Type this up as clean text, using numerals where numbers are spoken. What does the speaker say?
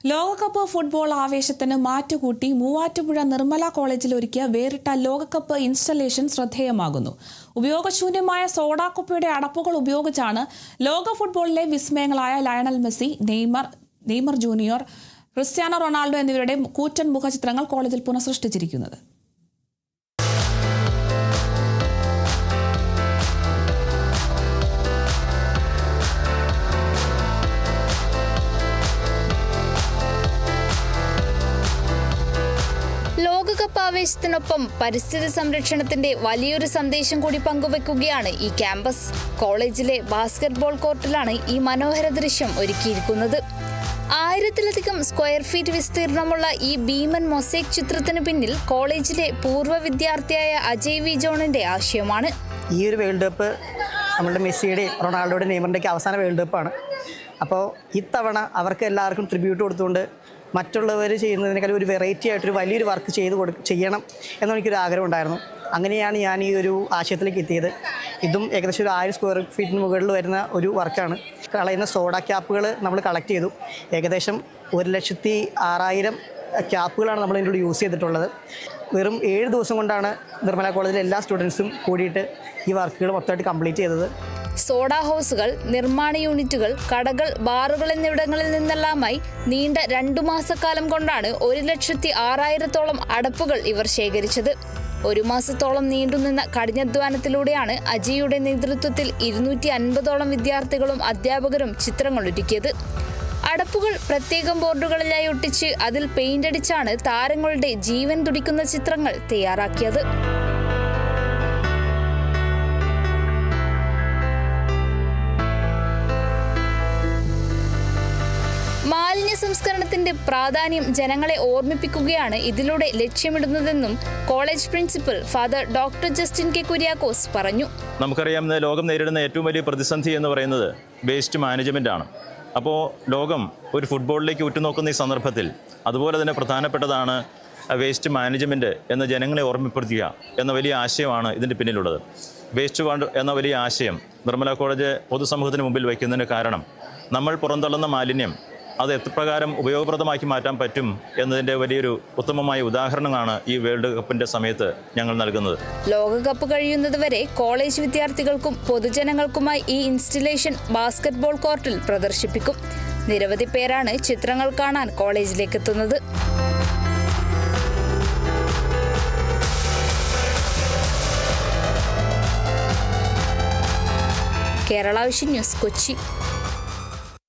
ലോകകപ്പ് ഫുട്ബോൾ ആവേശത്തിന് മാറ്റുകൂട്ടി മൂവാറ്റുപുഴ നിർമ്മല കോളേജിൽ ഒരുക്കിയ വേറിട്ട ലോകകപ്പ് ഇൻസ്റ്റലേഷൻ ശ്രദ്ധേയമാകുന്നു. ഉപയോഗശൂന്യമായ സോഡാക്കുപ്പിയുടെ അടപ്പുകൾ ഉപയോഗിച്ചാണ് ലോക ഫുട്ബോളിലെ വിസ്മയങ്ങളായ Lionel Messi, Neymar junior, Cristiano Ronaldo എന്നിവരുടെ കൂറ്റൻ മുഖചിത്രങ്ങൾ കോളേജിൽ പുനഃസൃഷ്ടിച്ചിരിക്കുന്നത്. ലോകകപ്പ് ആവേശത്തിനൊപ്പം പരിസ്ഥിതി സംരക്ഷണത്തിന്റെ വലിയൊരു സന്ദേശം കൂടി പങ്കുവെക്കുകയാണ് ഈ ക്യാമ്പസ്. കോളേജിലെ ബാസ്കറ്റ്ബോൾ കോർട്ടിലാണ് ഈ മനോഹര ദൃശ്യം ഒരുക്കിയിരിക്കുന്നത്. 1000-ലധികം സ്ക്വയർ ഫീറ്റ് വിസ്തീർണമുള്ള ഈ ഭീമൻ മൊസൈക് ചിത്രത്തിന് പിന്നിൽ കോളേജിലെ പൂർവ്വ വിദ്യാർത്ഥിയായ അജയ് വി ജോണിന്റെ ആശയമാണ്. ഈ ഒരു വേൾഡ് കപ്പ് നമ്മുടെ മെസ്സിയുടെയും റൊണാൾഡോയുടെയും നെയ്മറിൻ്റെയൊക്കെ അവസാന വേൾഡ് കപ്പാണ്. അപ്പോൾ ഇത്തവണ അവർക്ക് എല്ലാവർക്കും ട്രിബ്യൂട്ട് കൊടുത്തുകൊണ്ട് മറ്റുള്ളവർ ചെയ്യുന്നതിനേക്കാൾ ഒരു വെറൈറ്റി ആയിട്ടൊരു വലിയൊരു വർക്ക് ചെയ്യണം എന്നെനിക്കൊരു ആഗ്രഹം ഉണ്ടായിരുന്നു. അങ്ങനെയാണ് ഞാൻ ഈ ഒരു ആശയത്തിലേക്ക് എത്തിയത്. ഇതും ഏകദേശം ഒരു 1000 സ്ക്വയർ ഫീറ്റിന് മുകളിൽ വരുന്ന ഒരു വർക്കാണ്. കളയുന്ന സോഡ ക്യാപ്പുകൾ നമ്മൾ കളക്ട് ചെയ്തു. ഏകദേശം 1,06,000 ക്യാപ്പുകളാണ് നമ്മൾ ഇതിൻ്റെ യൂസ് ചെയ്തിട്ടുള്ളത്. വെറും 7 ദിവസം കൊണ്ടാണ് നിർമ്മല കോളേജിലെ എല്ലാ സ്റ്റുഡൻസും കൂടിയിട്ട് ഈ വർക്കുകൾ മൊത്തമായിട്ട് കംപ്ലീറ്റ് ചെയ്തത്. സോഡ ഹൗസുകൾ, നിർമ്മാണ യൂണിറ്റുകൾ, കടകൾ, ബാറുകൾ എന്നിവിടങ്ങളിൽ നിന്നെല്ലാമായി നീണ്ട 2 മാസക്കാലം കൊണ്ടാണ് 1,06,000-ഓളം അടപ്പുകൾ ഇവർ ശേഖരിച്ചത്. 1 മാസത്തോളം നീണ്ടുനിന്ന കഠിനാധ്വാനത്തിലൂടെയാണ് അജയുടെ നേതൃത്വത്തിൽ 250ഓളം വിദ്യാർത്ഥികളും അധ്യാപകരും ചിത്രങ്ങൾ ഒരുക്കിയത്. അടപ്പുകൾ പ്രത്യേകം ബോർഡുകളിലായി ഒട്ടിച്ച് അതിൽ പെയിന്റ് അടിച്ചാണ് താരങ്ങളുടെ ജീവൻ തുടിക്കുന്ന ചിത്രങ്ങൾ തയ്യാറാക്കിയത്. മാലിന്യ സംസ്കരണത്തിന്റെ പ്രാധാന്യം ജനങ്ങളെ ഓർമ്മിപ്പിക്കുകയാണ് ഇതിലൂടെ ലക്ഷ്യമിടുന്നതെന്നും college principal father doctor Justin K Kuriakose പറഞ്ഞു. നമുക്കറിയാം, ലോകം നേരിടുന്ന ഏറ്റവും വലിയ പ്രതിസന്ധി എന്ന് പറയുന്നത് വേസ്റ്റ് മാനേജ്മെൻ്റ് ആണ്. അപ്പോൾ ലോകം ഒരു ഫുട്ബോളിലേക്ക് ഉറ്റുനോക്കുന്ന ഈ സന്ദർഭത്തിൽ അതുപോലെ തന്നെ പ്രധാനപ്പെട്ടതാണ് വേസ്റ്റ് മാനേജ്മെൻറ്റ് എന്ന് ജനങ്ങളെ ഓർമ്മപ്പെടുത്തുക എന്ന വലിയ ആശയമാണ് ഇതിൻ്റെ പിന്നിലുള്ളത്. വേസ്റ്റ് ഫണ്ട് എന്ന വലിയ ആശയം നിർമ്മല കോളേജ് പൊതുസമൂഹത്തിന് മുമ്പിൽ വയ്ക്കുന്നതിന് കാരണം നമ്മൾ പുറന്തള്ളുന്ന മാലിന്യം അത് എത്രപ്രകാരം ഉപയോഗപ്രദമാക്കി മാറ്റാൻ പറ്റും എന്നതിൻ്റെ വലിയൊരു ഉത്തമമായ ഉദാഹരണമാണ് ഈ വേൾഡ് കപ്പിൻ്റെ സമയത്ത് ഞങ്ങൾ നൽകുന്നത്. ലോകകപ്പ് കഴിയുന്നതുവരെ കോളേജ് വിദ്യാർത്ഥികൾക്കും പൊതുജനങ്ങൾക്കുമായി ഈ ഇൻസ്റ്റലേഷൻ ബാസ്കറ്റ്ബോൾ കോർട്ടിൽ പ്രദർശിപ്പിക്കും. നിരവധി പേരാണ് ചിത്രങ്ങൾ കാണാൻ കോളേജിലേക്ക് എത്തുന്നത്. Kerala vision news, Kochi.